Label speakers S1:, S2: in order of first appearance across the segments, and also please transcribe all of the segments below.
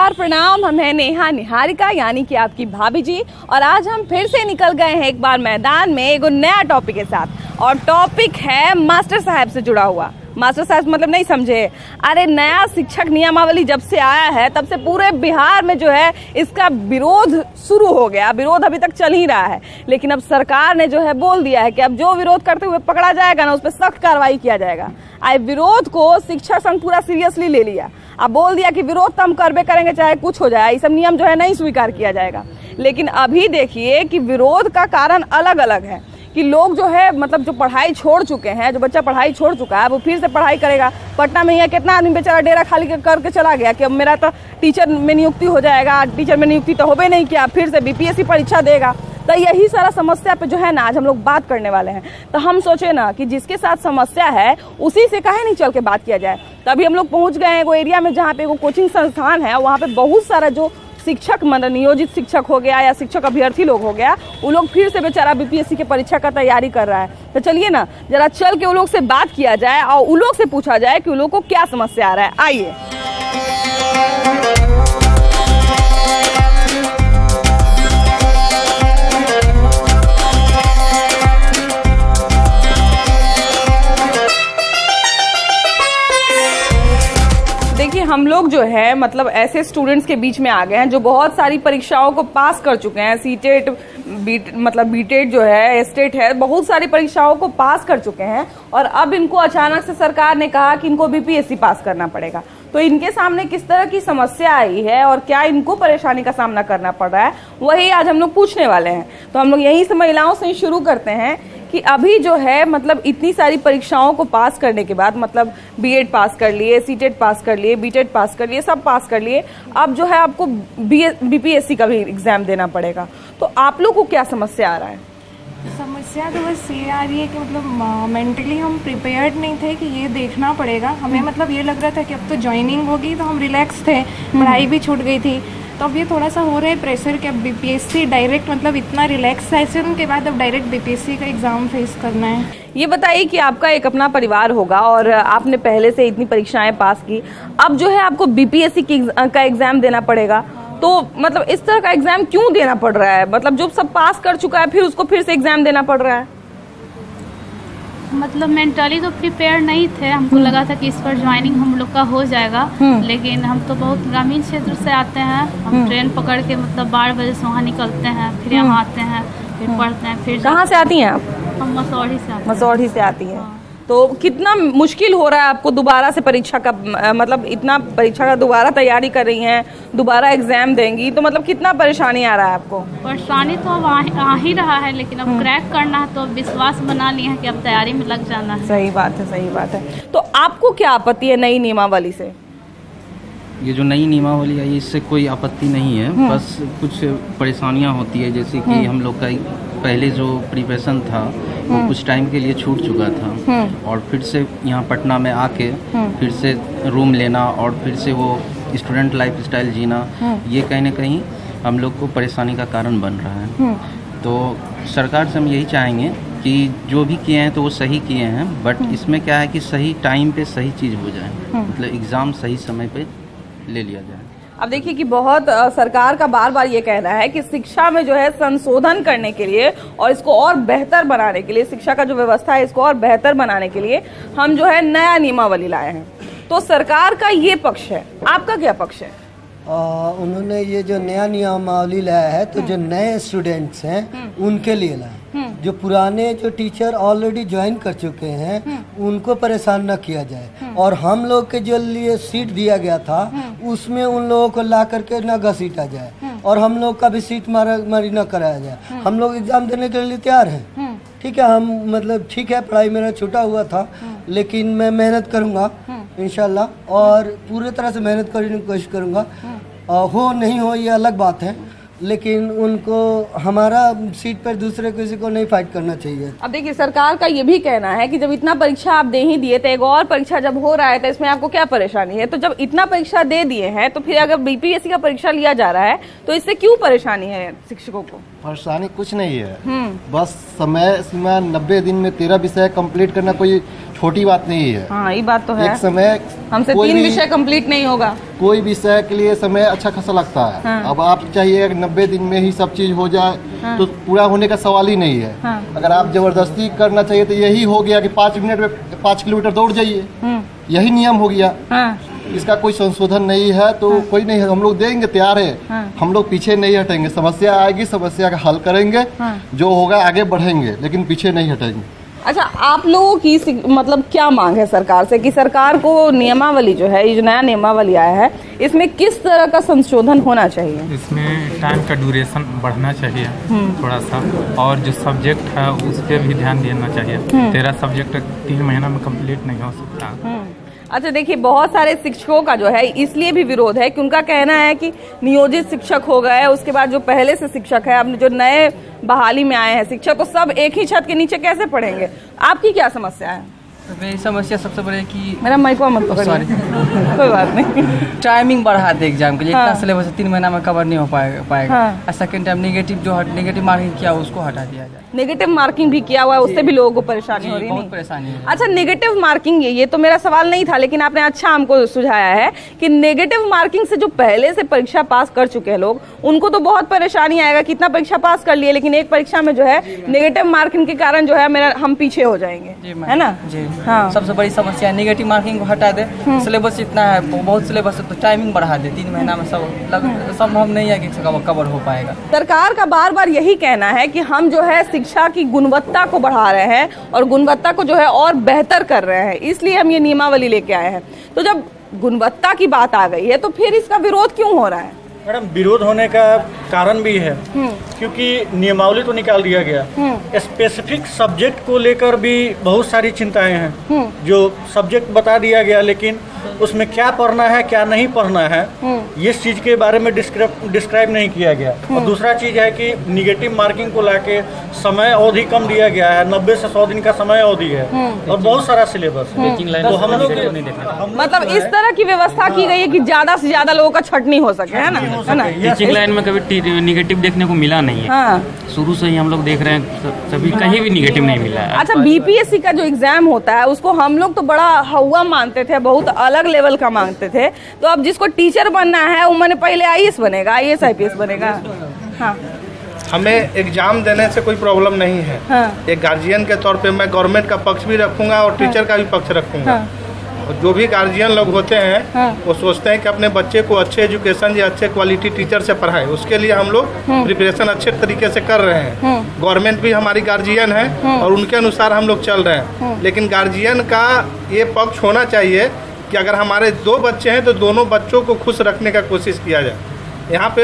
S1: नमस्कार प्रणाम, हम हैं नेहा निहारिका यानी कि आपकी भाभी जी। और आज हम फिर से निकल गए हैं एक बार मैदान में एक नया टॉपिक के साथ। और टॉपिक है मास्टर साहब से जुड़ा हुआ। मास्टर साहब मतलब नहीं समझे, अरे नया शिक्षक नियमावली जब से आया है तब से पूरे बिहार में जो है इसका विरोध शुरू हो गया। विरोध अभी तक चल ही रहा है, लेकिन अब सरकार ने जो है बोल दिया है कि अब जो विरोध करते हुए पकड़ा जाएगा ना उस पर सख्त कार्रवाई किया जाएगा। आज विरोध को शिक्षक संघ पूरा सीरियसली ले लिया। अब बोल दिया कि विरोध तो हम करबे करेंगे चाहे कुछ हो जाए, ये सब नियम जो है नहीं स्वीकार किया जाएगा। लेकिन अभी देखिए कि विरोध का कारण अलग अलग है कि लोग जो है मतलब जो पढ़ाई छोड़ चुके हैं, जो बच्चा पढ़ाई छोड़ चुका है वो फिर से पढ़ाई करेगा। पटना में यहाँ कितना आदमी बेचारा डेरा खाली करके चला गया कि अब मेरा तो टीचर में नियुक्ति हो जाएगा। टीचर में नियुक्ति तो होबे नहीं किया, फिर से बीपीएससी परीक्षा देगा। तो यही सारा समस्या पे जो है ना आज हम लोग बात करने वाले हैं। तो हम सोचे ना कि जिसके साथ समस्या है उसी से काहे नहीं चल के बात किया जाए। तभी हम लोग पहुंच गए हैं वो एरिया में जहाँ पे वो कोचिंग संस्थान है। वहाँ पे बहुत सारा जो शिक्षक मतलब नियोजित शिक्षक हो गया या शिक्षक अभ्यर्थी लोग हो गया, वो लोग फिर से बेचारा बीपीएससी के परीक्षा का तैयारी कर रहा है। तो चलिए ना जरा चल के वो लोग से बात किया जाए और उन लोग से पूछा जाए कि उन लोग को क्या समस्या आ रहा है। आइए। देखिए हम लोग जो है मतलब ऐसे स्टूडेंट्स के बीच में आ गए हैं जो बहुत सारी परीक्षाओं को पास कर चुके हैं। सीटेट मतलब बीटेट जो है, स्टेट है, बहुत सारी परीक्षाओं को पास कर चुके हैं। और अब इनको अचानक से सरकार ने कहा कि इनको बीपीएससी पास करना पड़ेगा। तो इनके सामने किस तरह की समस्या आई है और क्या इनको परेशानी का सामना करना पड़ रहा है, वही आज हम लोग पूछने वाले हैं। तो हम लोग यहीं से महिलाओं से ही शुरू करते हैं कि अभी जो है मतलब इतनी सारी परीक्षाओं को पास करने के बाद मतलब बीएड पास कर लिए, सीटेट पास कर लिए, बीटेट पास कर लिए, सब पास कर लिए, अब जो है आपको बीपीएससी का भी एग्जाम देना पड़ेगा। तो आप लोग को क्या समस्या आ रहा है?
S2: समस्या तो बस ये आ रही है कि मतलब मेंटली हम प्रिपेयर्ड नहीं थे कि ये देखना पड़ेगा हमें। मतलब ये लग रहा था कि अब तो ज्वाइनिंग होगी तो हम रिलैक्स थे, पढ़ाई भी छूट गई थी। तो अब ये थोड़ा सा हो रहा है प्रेशर कि अब बीपीएससी डायरेक्ट मतलब इतना रिलैक्सेशन के बाद अब डायरेक्ट बीपीएससी का एग्जाम फेस करना है।
S1: ये बताइए कि आपका एक अपना परिवार होगा और आपने पहले से इतनी परीक्षाएं पास की, अब जो है आपको बीपीएससी का एग्जाम देना पड़ेगा। तो मतलब इस तरह का एग्जाम क्यों देना पड़ रहा है? मतलब जो सब पास कर चुका है फिर उसको फिर से एग्जाम देना पड़ रहा है।
S3: मतलब मेंटली तो प्रिपेयर नहीं थे, हमको लगा था कि इस पर ज्वाइनिंग हम लोग का हो जाएगा। लेकिन हम तो बहुत ग्रामीण क्षेत्र से आते हैं, हम ट्रेन पकड़ के मतलब 12 बजे से वहाँ निकलते हैं, फिर यहाँ आते हैं, फिर पढ़ते हैं। फिर
S1: कहाँ से आती हैं आप?
S3: हम मसौढ़ी से आते हैं।
S1: मसौढ़ी से आती हैं। तो कितना मुश्किल हो रहा है आपको दोबारा से परीक्षा का, मतलब इतना परीक्षा का दोबारा तैयारी कर रही हैं, दोबारा एग्जाम देंगी, तो मतलब कितना परेशानी आ रहा है आपको?
S3: परेशानी तो अब आ ही रहा है, लेकिन अब क्रैक करना है तो अब विश्वास बना लिया है कि अब तैयारी में लग जाना है।
S1: सही बात है, सही बात है। तो आपको क्या आपत्ति है नई नियमावली से?
S4: ये जो नई नियमावली आई इससे कोई आपत्ति नहीं है, बस कुछ परेशानियां होती है। जैसे कि हम लोग का पहले जो प्रिपरेशन था वो कुछ टाइम के लिए छूट चुका था और फिर से यहाँ पटना में आके फिर से रूम लेना और फिर से वो स्टूडेंट लाइफ स्टाइल जीना, ये कहीं ना कहीं हम लोग को परेशानी का कारण बन रहा है। तो सरकार से हम यही चाहेंगे कि जो भी किए हैं तो वो सही किए हैं, बट इसमें क्या है कि सही टाइम पे सही चीज़ हो जाए, मतलब एग्ज़ाम सही समय पे ले लिया जाए।
S1: अब देखिए कि बहुत सरकार का बार बार ये कहना है कि शिक्षा में जो है संशोधन करने के लिए और इसको और बेहतर बनाने के लिए, शिक्षा का जो व्यवस्था है इसको और बेहतर बनाने के लिए हम जो है नया नियमावली लाए हैं। तो सरकार का ये पक्ष है, आपका क्या पक्ष है?
S5: उन्होंने ये जो नया नियमावली लाया है तो जो नए स्टूडेंट्स हैं उनके लिए लाया। जो पुराने जो टीचर ऑलरेडी ज्वाइन कर चुके हैं उनको परेशान न किया जाए। और हम लोग के जो लिए सीट दिया गया था उसमें उन लोगों को ला करके न घसीटा जाए और हम लोग का भी सीट मारी न कराया जाए। हम लोग एग्जाम देने के लिए तैयार हैं। ठीक है, हम मतलब ठीक है पढ़ाई मेरा छूटा हुआ था लेकिन मैं मेहनत करूँगा इंशाल्लाह और पूरी तरह से मेहनत करने की कोशिश करूँगा। हो नहीं हो ये अलग बात है, लेकिन उनको हमारा सीट पर दूसरे किसी को नहीं फाइट करना चाहिए।
S1: अब देखिए सरकार का ये भी कहना है कि जब इतना परीक्षा आप दे ही दिए तो एक और परीक्षा जब हो रहा है तो इसमें आपको क्या परेशानी है? तो जब इतना परीक्षा दे दिए हैं तो फिर अगर बीपीएससी का परीक्षा लिया जा रहा है तो इससे क्यों परेशानी है शिक्षकों को?
S6: परेशानी कुछ नहीं है, बस समय सीमा 90 दिन में 13 विषय कंप्लीट करना कोई छोटी बात नहीं है।
S1: हाँ, ये बात तो है।
S6: एक समय
S1: हमसे 3 विषय कंप्लीट नहीं होगा,
S6: कोई विषय के लिए समय अच्छा खासा लगता है।
S1: हाँ।
S6: अब आप चाहिए 90 दिन में ही सब चीज हो जाए,
S1: हाँ।
S6: तो पूरा होने का सवाल ही नहीं है।
S1: हाँ।
S6: अगर आप जबरदस्ती करना चाहिए तो यही हो गया कि 5 मिनट में 5 किलोमीटर दौड़ जाइए, यही नियम हो गया।
S1: हाँ।
S6: इसका कोई संशोधन नहीं है तो कोई नहीं है, हम लोग देंगे, तैयार है।
S1: हाँ।
S6: हम लोग पीछे नहीं हटेंगे, समस्या आएगी, समस्या का हल करेंगे।
S1: हाँ।
S6: जो होगा आगे बढ़ेंगे, लेकिन पीछे नहीं हटेंगे।
S1: अच्छा, आप लोगों की मतलब क्या मांग है सरकार से कि सरकार को नियमावली जो है, ये जो नया नियमावली आया है, इसमें किस तरह का संशोधन होना चाहिए?
S7: इसमें टाइम का ड्यूरेशन बढ़ना चाहिए थोड़ा सा, और जो सब्जेक्ट है उस पर भी ध्यान देना चाहिए। 13 सब्जेक्ट 3 महीना में कंप्लीट नहीं हो सकता।
S1: अच्छा, देखिए, बहुत सारे शिक्षकों का जो है इसलिए भी विरोध है कि उनका कहना है कि नियोजित शिक्षक हो गए, उसके बाद जो पहले से शिक्षक है, अब जो नए बहाली में आए हैं शिक्षक, तो सब एक ही छत के नीचे कैसे पढ़ेंगे? आपकी क्या समस्या है?
S8: मेरी समस्या सबसे बड़ी है कि
S1: मेरा माइको मत पकड़िए।
S8: सॉरी
S1: कोई बात नहीं।
S8: टाइमिंग बढ़ा दे एग्जाम के लिए।
S1: हाँ।
S8: इतना सिलेबस 3 महीना में कवर नहीं हो पाएगा।
S1: हाँ।
S8: और सेकंड टाइम नेगेटिव मार्किंग किया उसको हटा दिया जाए।
S1: नेगेटिव मार्किंग भी किया हुआ है, उससे भी लोगों को परेशानी हो रही है।
S8: बहुत परेशानी है।
S1: अच्छा, नेगेटिव मार्किंग, ये तो मेरा सवाल नहीं था, लेकिन आपने अच्छा हमको सुझाया है कि नेगेटिव मार्किंग से जो पहले से परीक्षा पास कर चुके हैं लोग, उनको तो बहुत परेशानी आएगा। कितना परीक्षा पास कर लिए, लेकिन एक परीक्षा में जो है नेगेटिव मार्किंग के कारण जो है हम पीछे हो जाएंगे, है ना?
S8: जी
S1: हाँ।
S8: सबसे बड़ी समस्या है नेगेटिव मार्किंग को हटा दे। सिलेबस इतना है, बहुत सिलेबस है, तो टाइमिंग बढ़ा दे। 3 महीना में सब संभव नहीं है कि कवर हो पाएगा।
S1: सरकार का बार बार यही कहना है कि हम जो है शिक्षा की गुणवत्ता को बढ़ा रहे हैं और गुणवत्ता को जो है और बेहतर कर रहे हैं, इसलिए हम ये नियमावली लेके आए हैं। तो जब गुणवत्ता की बात आ गई है तो फिर इसका विरोध क्यों हो रहा है?
S9: मैडम, विरोध होने का कारण भी है, क्योंकि नियमावली तो निकाल दिया गया। स्पेसिफिक सब्जेक्ट को लेकर भी बहुत सारी चिंताएं हैं। जो सब्जेक्ट बता दिया गया, लेकिन उसमें क्या पढ़ना है क्या नहीं पढ़ना है, ये चीज के बारे में डिस्क्राइब नहीं किया गया। और दूसरा चीज है कि निगेटिव मार्किंग को लाके समय अवधि कम दिया गया है। 90 से 100 दिन का समय अवधि है और बहुत सारा सिलेबस है। तो हम लोग
S1: मतलब इस तरह की व्यवस्था की गई है कि ज्यादा से ज्यादा लोगों का छटनी हो सके, है ना?
S7: टीचिंग लाइन में कभी निगेटिव देखने को मिला नहीं है।
S1: हाँ।
S7: शुरू से ही हम लोग देख रहे हैं, सभी कहीं भी निगेटिव नहीं मिला है।
S1: अच्छा, बीपीएससी का जो एग्जाम होता है उसको हम लोग तो बड़ा हवा मानते थे, बहुत अलग लेवल का मांगते थे। तो अब जिसको टीचर बनना है वो मैंने पहले आईएएस बनेगा, आईएएस आईपीएस बनेगा। हाँ।
S10: हमें एग्जाम देने से कोई प्रॉब्लम नहीं है।
S1: हाँ।
S10: एक गार्जियन के तौर पे मैं गवर्नमेंट का पक्ष भी रखूंगा और टीचर का भी पक्ष रखूंगा।
S1: हाँ।
S10: और जो भी गार्जियन लोग होते हैं,
S1: हाँ।
S10: वो सोचते हैं कि अपने बच्चे को अच्छे एजुकेशन या अच्छे क्वालिटी टीचर से पढ़ाएं। उसके लिए हम लोग प्रिपरेशन अच्छे तरीके से कर रहे हैं। गवर्नमेंट भी हमारी गार्जियन है और उनके अनुसार हम लोग चल रहे हैं। लेकिन गार्जियन का ये पक्ष होना चाहिए कि अगर हमारे 2 बच्चे हैं तो दोनों बच्चों को खुश रखने का कोशिश किया जाए। यहाँ पे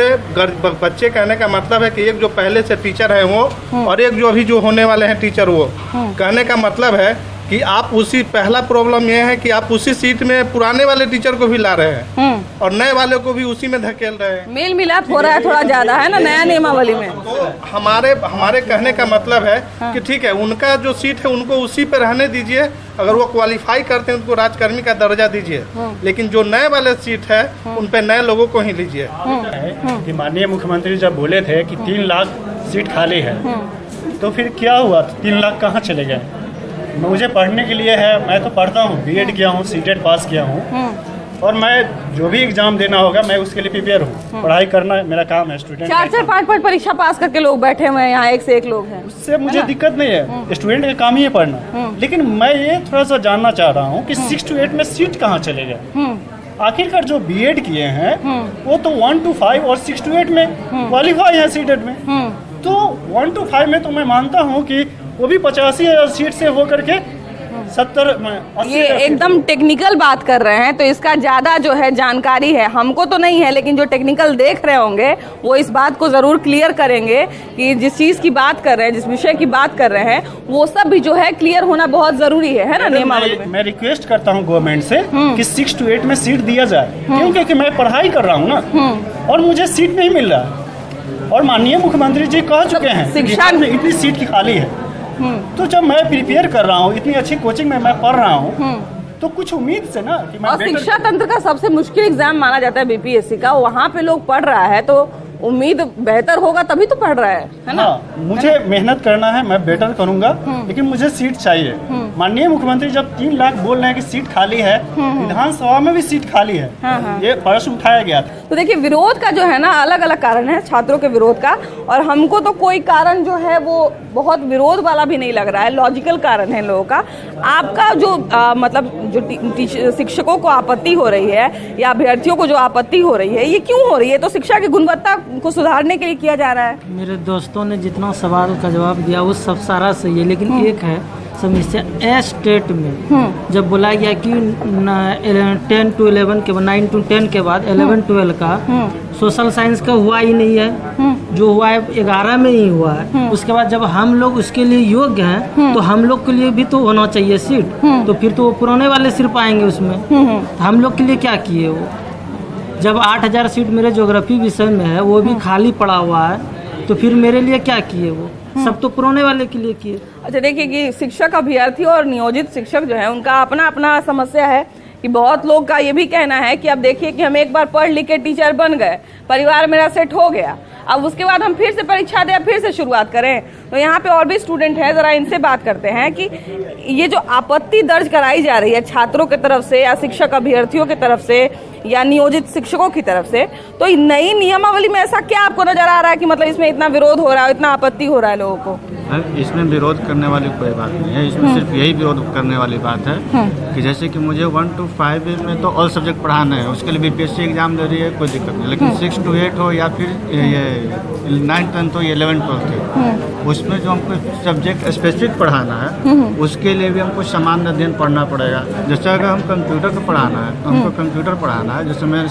S10: बच्चे कहने का मतलब है कि एक जो पहले से टीचर है वो और एक जो अभी जो होने वाले हैं टीचर वो, कहने का मतलब है कि आप उसी, पहला प्रॉब्लम ये है कि आप उसी सीट में पुराने वाले टीचर को भी ला रहे हैं और नए वाले को भी उसी में धकेल रहे हैं।
S1: मेल मिलाप हो रहा है थोड़ा ज्यादा, है ना, नया नियमावली में।
S10: तो हमारे कहने का मतलब है कि ठीक है, उनका जो सीट है उनको उसी पे रहने दीजिए। अगर वो क्वालिफाई करते हैं उनको राजकर्मी का दर्जा दीजिए, लेकिन जो नए वाले सीट है उन पे नए लोगों को ही लीजिए।
S9: कि माननीय मुख्यमंत्री जब बोले थे कि 3 लाख सीट खाली है, तो फिर क्या हुआ? 3 लाख कहाँ चले गए? मुझे पढ़ने के लिए है, मैं तो पढ़ता हूँ, बीएड किया हूँ, सीटेट पास किया हूँ, और मैं जो भी एग्जाम देना होगा मैं उसके लिए प्रिपेयर हूँ। पढ़ाई करना मेरा काम है। स्टूडेंट
S1: 4-4, 5-5 परीक्षा पास करके लोग बैठे हुए हैं यहाँ, एक से एक लोग हैं।
S9: उससे मुझे दिक्कत नहीं है, स्टूडेंट का काम ही है पढ़ना। लेकिन मैं ये थोड़ा सा जानना चाह रहा हूँ कि 6 to 8 में सीट कहाँ चले गए? आखिरकार जो बीएड किए हैं वो तो 1 to 5 और 6 to 8 में क्वालिफाई है सीटेट में। तो 1 to 5 में तो मैं मानता हूँ कि वो भी 85,000 सीट से होकर के 70
S1: ये एकदम टेक्निकल बात कर रहे हैं, तो इसका ज्यादा जो है जानकारी है हमको तो नहीं है, लेकिन जो टेक्निकल देख रहे होंगे वो इस बात को जरूर क्लियर करेंगे कि जिस चीज की बात कर रहे हैं, जिस विषय की बात कर रहे हैं, वो सब भी जो है क्लियर होना बहुत जरूरी है ना नियमावली में।
S9: मैं रिक्वेस्ट करता हूँ गवर्नमेंट से कि 6 to 8 में सीट दिया जाए, क्योंकि मैं पढ़ाई कर रहा हूँ ना, और मुझे सीट नहीं मिल रहा। और माननीय मुख्यमंत्री जी कह चुके हैं शिक्षा में इतनी सीट की खाली है। तो जब मैं प्रिपेयर कर रहा हूँ, इतनी अच्छी कोचिंग में मैं पढ़ रहा हूँ, तो कुछ उम्मीद से ना कि मैं
S1: और शिक्षा तंत्र का सबसे मुश्किल एग्जाम माना जाता है बीपीएससी का, वहाँ पे लोग पढ़ रहा है तो उम्मीद बेहतर होगा तभी तो पढ़ रहा है ना?
S9: हाँ, मुझे मेहनत करना है, मैं बेटर करूंगा, लेकिन मुझे सीट चाहिए। माननीय मुख्यमंत्री जब 3 लाख बोल रहे हैं कि सीट खाली है, विधानसभा में भी सीट खाली है, ये प्रश्न उठाया गया था।
S1: तो देखिए विरोध का जो है ना अलग अलग कारण है छात्रों के विरोध का, और हमको तो कोई कारण जो है वो बहुत विरोध वाला भी नहीं लग रहा है, लॉजिकल कारण है लोगों का। आपका जो मतलब जो शिक्षकों को आपत्ति हो रही है या अभ्यर्थियों को जो आपत्ति हो रही है, ये क्यों हो रही है? तो शिक्षा की गुणवत्ता को सुधारने के लिए किया जा रहा है। मेरे
S11: दोस्तों ने जितना सवाल का जवाब दिया वो सब सारा सही है, लेकिन एक है समस्या स्टेट में जब बोला गया कि 10 to 11 के बाद 9 to 10 के बाद 11-12 का सोशल साइंस का हुआ ही नहीं है, जो हुआ है 11 में ही हुआ है। उसके बाद जब हम लोग उसके लिए योग्य हैं तो हम लोग के लिए भी तो होना चाहिए सीट, तो फिर तो वो पुराने वाले सिर्फ आएंगे उसमें। तो हम लोग के लिए क्या किए वो? जब 8000 सीट मेरे ज्योग्राफी विषय में है वो भी खाली पड़ा हुआ है, तो फिर मेरे लिए क्या किए वो? सब तो पुराने वाले के लिए किए।
S1: अच्छा देखिए कि शिक्षक अभ्यर्थी और नियोजित शिक्षक जो है उनका अपना अपना समस्या है कि बहुत लोग का ये भी कहना है कि अब देखिए कि हम एक बार पढ़ लिख के टीचर बन गए, परिवार मेरा सेट हो गया, अब उसके बाद हम फिर से परीक्षा दें, फिर से शुरुआत करें। तो यहाँ पे और भी स्टूडेंट हैं, जरा इनसे बात करते हैं कि ये जो आपत्ति दर्ज कराई जा रही है छात्रों की तरफ से या शिक्षक अभ्यर्थियों की तरफ से या नियोजित शिक्षकों की तरफ से, तो नई नियमावली में ऐसा क्या आपको नजर आ रहा है कि मतलब इसमें इतना विरोध हो रहा है, इतना आपत्ति हो रहा है लोगों को?
S12: इसमें विरोध करने वाली कोई बात नहीं है, इसमें सिर्फ यही विरोध करने वाली बात है कि जैसे कि मुझे 1 to 5 में तो ऑल सब्जेक्ट पढ़ाना है, उसके लिए बीपीएससी एग्जाम दे रही है, कोई दिक्कत नहीं। लेकिन 6 to 8 हो या फिर ये 9th 10th हो, 11th 12th हो, उसमें जो हमको सब्जेक्ट स्पेसिफिक पढ़ाना है उसके लिए भी हमको सामान्य अध्ययन पढ़ना पड़ेगा। जैसे अगर हम कंप्यूटर को पढ़ाना है, हमको कंप्यूटर पढ़ाना है, जैसे मैंने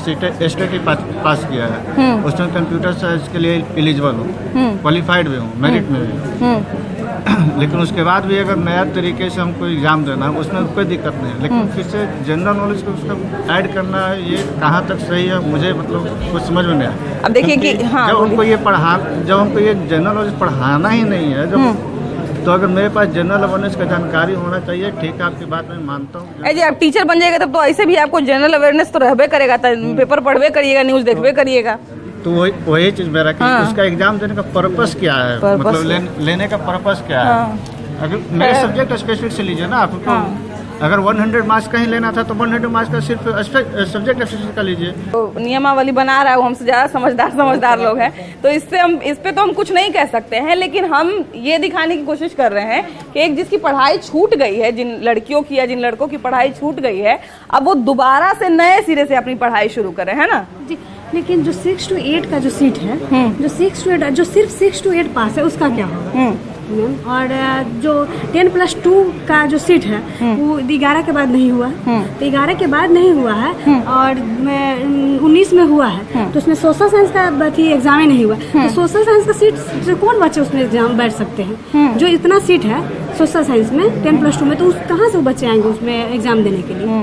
S12: STT पास किया है, उसमें कंप्यूटर साइंस के लिए एलिजिबल हूँ, क्वालिफाइड भी हूँ, मेरिट में भी। लेकिन उसके बाद भी अगर नया तरीके से हमको एग्जाम देना है उसमें कोई दिक्कत नहीं है, लेकिन फिर से जनरल नॉलेज को उसका ऐड करना है, ये कहाँ तक सही है मुझे मतलब कुछ समझ में नहीं आया।
S1: अब देखिए कि हाँ,
S12: जब हमको ये जनरल नॉलेज पढ़ाना ही नहीं है, जब तो अगर मेरे पास जनरल अवेयरनेस का जानकारी होना चाहिए। ठीक है, आपकी बात मैं मानता हूँ।
S1: जी आप टीचर बन जाएगा तब तो ऐसे भी आपको जनरल अवेयरनेस तो रहबे करेगा, पेपर पढ़वे करिएगा, न्यूज देखबे करिएगा।
S12: तो वही चीज मेरा कि उसका एग्जाम देने का पर्पस क्या है, मतलब लेने का पर्पस क्या है। अगर मेरे सब्जेक्ट स्पेसिफिक से लीजिए ना आपको, अगर 100 मार्क्स का ही लेना था तो 100 मार्क्स का सिर्फ सब्जेक्ट स्पेसिफिक का लीजिए।
S1: तो नियमावली बना रहा है वो हमसे ज्यादा समझदार लोग हैं, तो इस पे तो हम कुछ नहीं कह सकते हैं, लेकिन हम ये दिखाने की कोशिश कर रहे हैं कि एक जिसकी पढ़ाई छूट गई है, जिन लड़कियों की या जिन लड़कों की पढ़ाई छूट गई है, अब वो दोबारा से नए सिरे से अपनी पढ़ाई शुरू करें, है ना जी।
S13: लेकिन जो 6 to 8 का जो सीट है, जो 6 to 8 जो सिर्फ 6 to 8 पास है उसका क्या होगा? और जो 10+2 का जो सीट है वो 11 के बाद नहीं हुआ, तो 11 के बाद नहीं हुआ है और 19 में हुआ है, तो उसमें सोशल साइंस का एग्जाम ही नहीं हुआ। तो सोशल साइंस का सीट जो कौन बच्चे उसमें एग्जाम बैठ सकते हैं? जो इतना सीट है सोशल साइंस में 10+2 में, तो कहाँ से बच्चे आएंगे उसमें एग्जाम देने के लिए?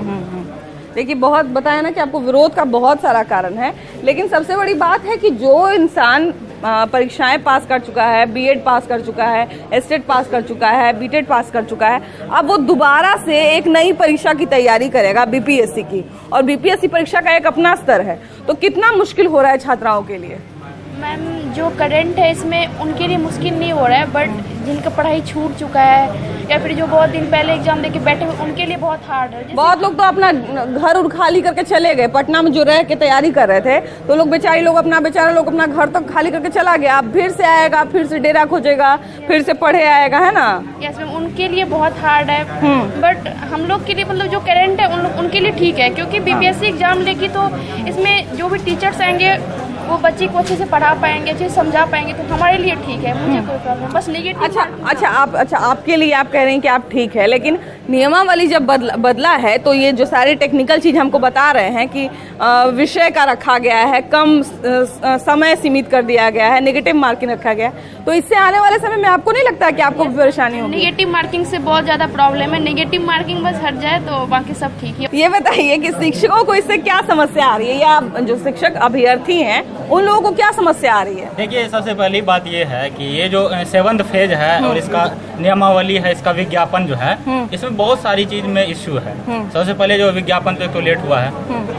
S1: देखिए बहुत बताया ना कि आपको विरोध का बहुत सारा कारण है, लेकिन सबसे बड़ी बात है कि जो इंसान परीक्षाएं पास कर चुका है, बीएड पास कर चुका है, एस्टेट पास कर चुका है, बीटेड पास कर चुका है, अब वो दोबारा से एक नई परीक्षा की तैयारी करेगा बीपीएससी की, और बीपीएससी परीक्षा का एक अपना स्तर है, तो कितना मुश्किल हो रहा है छात्राओं के लिए?
S14: मैम जो करंट है इसमें उनके लिए मुश्किल नहीं हो रहा है, बट जिनका पढ़ाई छूट चुका है या फिर जो बहुत दिन पहले एग्जाम देके बैठे हुए उनके लिए बहुत हार्ड है।
S1: बहुत लोग तो अपना घर उर खाली करके चले गए, पटना में जो रह के तैयारी कर रहे थे, तो लोग बेचारे लोग अपना घर तक खाली करके चला गया, अब फिर से आएगा, फिर से डेरा खोजेगा, फिर से पढ़े आएगा, है ना।
S14: यस मैम, उनके लिए बहुत हार्ड है, बट हम लोग के लिए मतलब जो करंट है उनके लिए ठीक है, क्योंकि बीपीएससी एग्जाम लेगी तो इसमें जो भी टीचर्स आएंगे वो बच्चे को अच्छे से पढ़ा पाएंगे, अच्छे से समझा पाएंगे, तो हमारे लिए ठीक है, मुझे कोई प्रॉब्लम बस नेगेटिव।
S1: अच्छा आपके लिए आप कह रहे हैं कि आप ठीक है, लेकिन नियमावली जब बदला है तो ये जो सारी टेक्निकल चीज हमको बता रहे हैं कि विषय का रखा गया है, कम समय सीमित कर दिया गया है, नेगेटिव मार्किंग रखा गया है, तो इससे आने वाले समय में आपको नहीं लगता कि आपको परेशानी होगी?
S14: नेगेटिव मार्किंग से बहुत ज्यादा प्रॉब्लम है, नेगेटिव मार्किंग बस हट जाए तो बाकी सब ठीक है।
S1: ये बताइए कि शिक्षकों को इससे क्या समस्या आ रही है, या जो शिक्षक अभ्यर्थी हैं उन लोगों को क्या समस्या आ रही है?
S15: देखिए सबसे पहली बात ये है कि ये जो 7th फेज है और इसका नियमावली है, इसका विज्ञापन जो है, इसमें बहुत सारी चीज में इश्यू है। सबसे पहले जो विज्ञापन तो लेट हुआ है,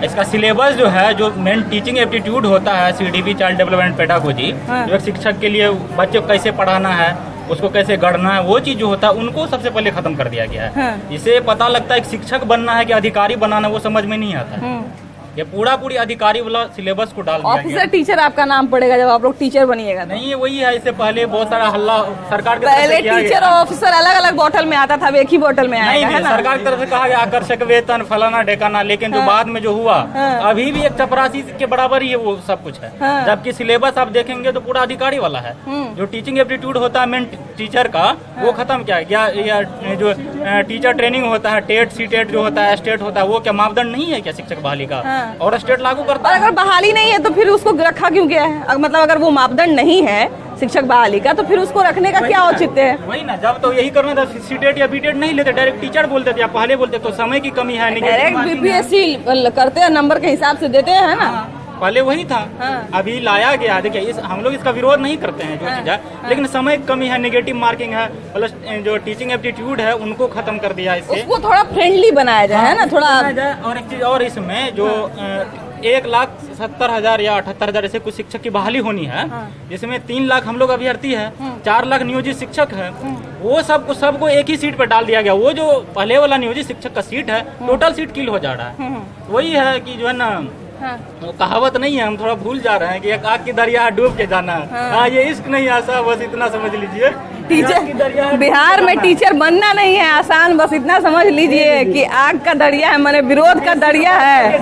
S15: इसका सिलेबस जो है, जो मेन टीचिंग एप्टीट्यूड होता है, CDP चाइल्ड डेवलपमेंट पेडागोजी, जो एक शिक्षक के लिए बच्चे को कैसे पढ़ाना है, उसको कैसे गढ़ना है, वो चीज जो होता है उनको सबसे पहले खत्म कर दिया गया है। इसे पता लगता है कि शिक्षक बनना है कि अधिकारी बनाना, वो समझ में नहीं आता। ये पूरी अधिकारी वाला सिलेबस को डाल दिया गया।
S1: ऑफिसर टीचर आपका नाम पड़ेगा जब आप लोग टीचर बनिएगा।
S15: नहीं, वही है, इससे पहले बहुत सारा हल्ला सरकार के
S1: पहले टीचर और ऑफिसर अलग अलग बोतल में आता था, एक ही बोतल में आएगा, है ना?
S15: सरकार की तरफ से कहा गया आकर्षक वेतन फलाना ढेकाना, लेकिन जो बाद में जो हुआ अभी भी एक चपरासी के बराबर ही है वो सब कुछ है। जबकि सिलेबस आप देखेंगे तो पूरा अधिकारी वाला है। जो टीचिंग एप्टीट्यूड होता है मेन टीचर का, वो खत्म किया गया। या जो टीचर ट्रेनिंग होता है, टेट सीटेट जो होता है, स्टेट होता है, वो क्या मापदंड नहीं है क्या शिक्षक बहाली का? और स्टेट लागू करता है।
S1: अगर बहाली नहीं है तो फिर उसको रखा क्यों गया है? मतलब अगर वो मापदंड नहीं है शिक्षक बहाली का, तो फिर उसको रखने का क्या औचित्य है?
S15: वही ना, जब तो यही करना था, सीटेट या बीटेट नहीं लेते, डायरेक्ट टीचर बोलते थे या पहले बोलते, तो समय की कमी है।
S1: डायरेक्ट बीपीएससी करते हैं, नंबर के हिसाब से देते हैं ना।
S15: पहले वही था। अभी लाया गया। देखिए, हम लोग इसका विरोध नहीं करते हैं जो चीज है, लेकिन समय की कमी है, नेगेटिव मार्किंग है, प्लस जो टीचिंग एप्टीट्यूड है उनको खत्म कर दिया। इससे
S1: उसको थोड़ा फ्रेंडली बनाया जाए, है ना, थोड़ा।
S15: और एक चीज और, इसमें जो 1,70,000 या 78,000 ऐसे कुछ शिक्षक की बहाली होनी है, जिसमें 3 लाख हम लोग अभ्यर्थी है, 4 लाख नियोजित शिक्षक है, वो सबको एक ही सीट पर डाल दिया गया। वो जो पहले वाला नियोजित शिक्षक का सीट है, टोटल सीट किल हो जा रहा है। वही है कि जो है ना, तो कहावत नहीं है, हम थोड़ा भूल जा रहे हैं कि एक आग की दरिया डूब के जाना है। ये इश्क नहीं आसा, बस इतना समझ लीजिए।
S1: टीचर बिहार में टीचर बनना नहीं है आसान, बस इतना समझ लीजिए कि आग का दरिया है, माने विरोध का दरिया है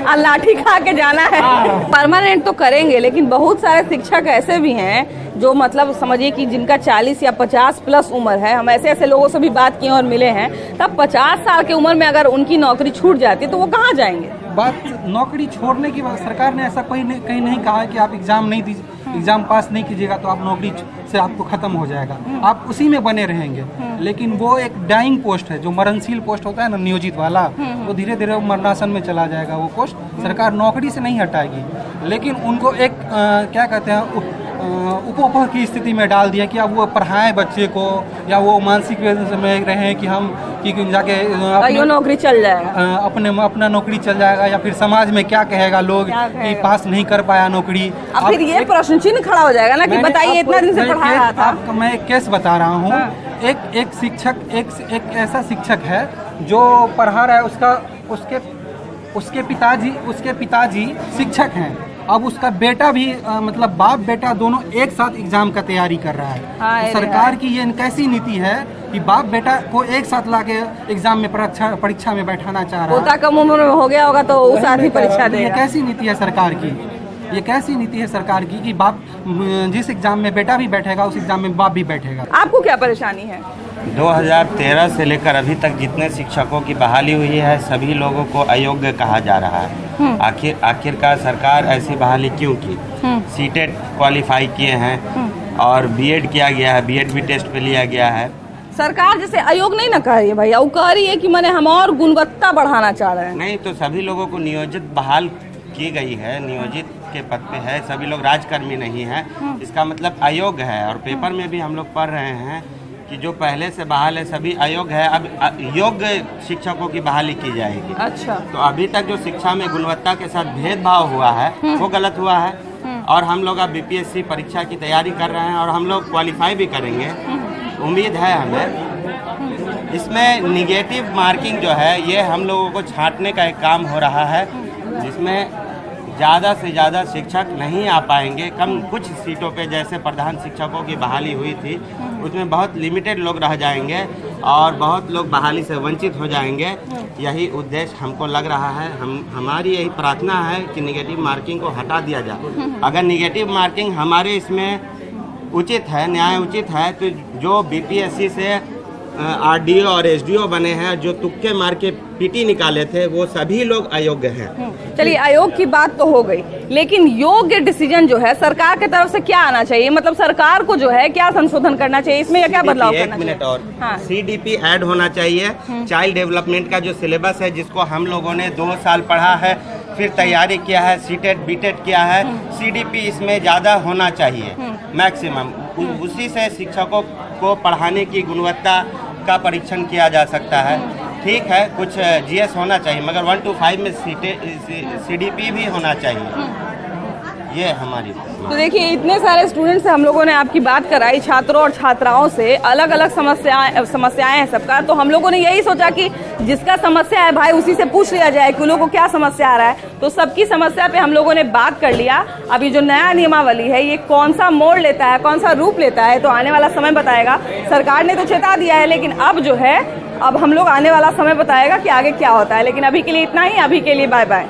S1: और लाठी खा के जाना है। परमानेंट तो करेंगे, लेकिन बहुत सारे शिक्षक ऐसे भी हैं जो मतलब समझिए कि जिनका 40 या 50 प्लस उम्र है। हम ऐसे लोगों से भी बात किए और मिले हैं, तब 50 साल की उम्र में अगर उनकी नौकरी छूट जाती तो वो कहाँ जाएंगे?
S16: बात नौकरी छोड़ने की बात, सरकार ने ऐसा कहीं नहीं कहा है कि आप एग्जाम नहीं दीजिए, एग्जाम पास नहीं कीजिएगा तो आप नौकरी से आपको खत्म हो जाएगा, आप उसी में बने रहेंगे। लेकिन वो एक डाइंग पोस्ट है, जो मरणशील पोस्ट होता है ना, नियोजित वाला, वो धीरे धीरे मरणासन में चला जाएगा। वो पोस्ट सरकार नौकरी से नहीं हटाएगी, लेकिन उनको एक क्या कहते हैं, उपभोग की स्थिति में डाल दिया कि अब वो पढ़ाएं बच्चे को, या वो मानसिक वेदना में रहे कि हम कि जाके
S1: नौकरी चल जाएगा,
S16: अपना नौकरी चल जाएगा, या फिर समाज में क्या कहेगा लोग कि पास नहीं कर पाया नौकरी।
S1: अब फिर ये प्रश्न चिन्ह खड़ा हो जाएगा ना कि बताइए इतना दिन से पढ़ा रहा था।
S16: आपको मैं एक केस बता रहा हूँ। एक शिक्षक, एक ऐसा शिक्षक है जो पढ़ा रहा है, उसके पिताजी शिक्षक हैं। अब उसका बेटा भी मतलब बाप बेटा दोनों एक साथ एग्जाम का तैयारी कर रहा है। तो सरकार की ये कैसी नीति है कि बाप बेटा को एक साथ लाके एग्जाम में परीक्षा में बैठाना चाह रहा है।
S1: पोता कम उम्र में हो गया होगा तो उस साथ ही परीक्षा देगा।
S16: ये कैसी नीति है सरकार की? ये कैसी नीति है सरकार की कि बाप जिस एग्जाम में बेटा भी बैठेगा उस एग्जाम में बाप भी बैठेगा?
S1: आपको क्या परेशानी है?
S17: 2013 से लेकर अभी तक जितने शिक्षकों की बहाली हुई है, सभी लोगों को अयोग्य कहा जा रहा है। आखिरकार सरकार ऐसी बहाली क्यों की? सीटेट क्वालिफाई किए हैं और बीएड किया गया है, बीएड भी टेस्ट पे लिया गया है।
S1: सरकार जैसे अयोग नहीं ना कह रही है भैया, वो कह रही है कि मैंने हम और गुणवत्ता बढ़ाना चाह रहे हैं।
S17: नहीं तो सभी लोगों को नियोजित बहाल की गई है, नियोजित के पद पे है, सभी लोग राजकर्मी नहीं है। इसका मतलब अयोग्य है। और पेपर में भी हम लोग पढ़ रहे हैं कि जो पहले से बहाल है सभी अयोग्य है। अब योग्य शिक्षकों की बहाली की जाएगी।
S1: अच्छा,
S17: तो अभी तक जो शिक्षा में गुणवत्ता के साथ भेदभाव हुआ है वो गलत हुआ है। और हम लोग अब बीपीएससी परीक्षा की तैयारी कर रहे हैं और हम लोग क्वालिफाई भी करेंगे, उम्मीद है हमें। इसमें निगेटिव मार्किंग जो है ये हम लोगों को छांटने का एक काम हो रहा है, जिसमें ज़्यादा से ज़्यादा शिक्षक नहीं आ पाएंगे। कुछ सीटों पे जैसे प्रधान शिक्षकों की बहाली हुई थी उसमें बहुत लिमिटेड लोग रह जाएंगे और बहुत लोग बहाली से वंचित हो जाएंगे। यही उद्देश्य हमको लग रहा है। हमारी यही प्रार्थना है कि निगेटिव मार्किंग को हटा दिया जाए। अगर निगेटिव मार्किंग हमारे इसमें उचित है, न्याय उचित है, तो जो बीपीएससी से आरडीओ और एसडीओ बने हैं, जो तुक्के मार के पीटी निकाले थे, वो सभी लोग अयोग्य हैं।
S1: चलिए, आयोग की बात तो हो गई, लेकिन योग्य डिसीजन जो है सरकार की तरफ से क्या आना चाहिए? मतलब सरकार को जो है क्या संशोधन करना चाहिए इसमें, या क्या बदलाव करना चाहिए?
S17: एक मिनट और, सीडीपी ऐड होना चाहिए। चाइल्ड डेवलपमेंट का जो सिलेबस है, जिसको हम लोगों ने 2 साल पढ़ा है, फिर तैयारी किया है, सीटेट बीटेट किया है, सीडीपी इसमें ज़्यादा होना चाहिए मैक्सिमम। उसी से शिक्षकों को पढ़ाने की गुणवत्ता का परीक्षण किया जा सकता है। ठीक है, कुछ जीएस होना चाहिए, मगर 1 to 5 में सीडीपी भी होना चाहिए। ये हमारी
S1: तो देखिए, इतने सारे स्टूडेंट्स से हम लोगों ने आपकी बात कराई, छात्रों और छात्राओं से। अलग अलग समस्याएं हैं सबका। तो हम लोगों ने यही सोचा कि जिसका समस्या है भाई उसी से पूछ लिया जाए कि उन लोगों को क्या समस्या आ रहा है। तो सबकी समस्या पे हम लोगों ने बात कर लिया। अब ये जो नया नियमावली है ये कौन सा मोड़ लेता है, कौन सा रूप लेता है, तो आने वाला समय बताएगा। सरकार ने तो चेता दिया है, लेकिन अब जो है अब हम लोग आने वाला समय बताएगा कि आगे क्या होता है। लेकिन अभी के लिए इतना ही। अभी के लिए बाय बाय।